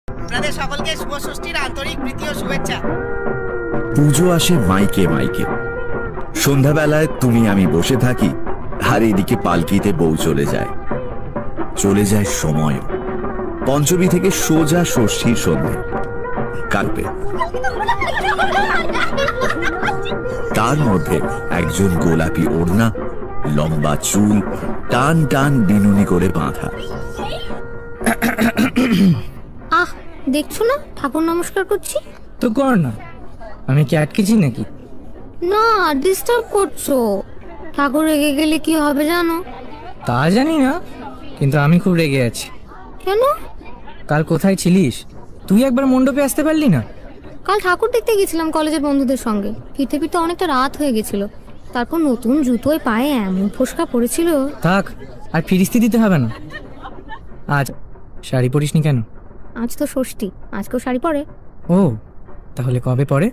আপনাদের সকলকে শুভ ষষ্ঠীর আন্তরিক প্রীতি ও শুভেচ্ছা। পুজো আসে মাইকে মাইকে। সন্ধ্যাবেলায় তুমি আমি বসে থাকি, আর এদিকে পালকিতে বউ চলে যায়। চলে যায় সময়। পঞ্চমী থেকে সোজা ষষ্ঠীর সন্ধে কাটবে। তার মধ্যে একজন গোলাপি ওড়না, লম্বা চুল, টান টান বিনুনি করে বাঁধা। আহ, দেখছো না ঠাকুর নমস্কার করছি। তো কর না, আমি কি আটকেছি নাকি? না, ডিস্টার্ব করছো। ঠাকুর রেগে গেলে কি হবে জানো? তা জানি না, কিন্তু আমি খুব রেগে আছি। কেন? কাল কোথায় ছিলিস? তুই একবার মণ্ডপে আসতে পারলি না? কাল ঠাকুর দেখতে গেছিলাম কলেজের বন্ধুদের সঙ্গে। ফিরতে ফিরতে অনেকটা রাত হয়ে গেছিল। তারপর নতুন জুতোয় পায়ে এমন ফোসকা পড়েছিল। থাক, আর ফিরিস্তি দিতে হবে না। আজ শাড়ি পরিসনি কেন? আজ তো ষষ্ঠী, আজকেও শাড়ি পরে। ও, তাহলে কবে পরে?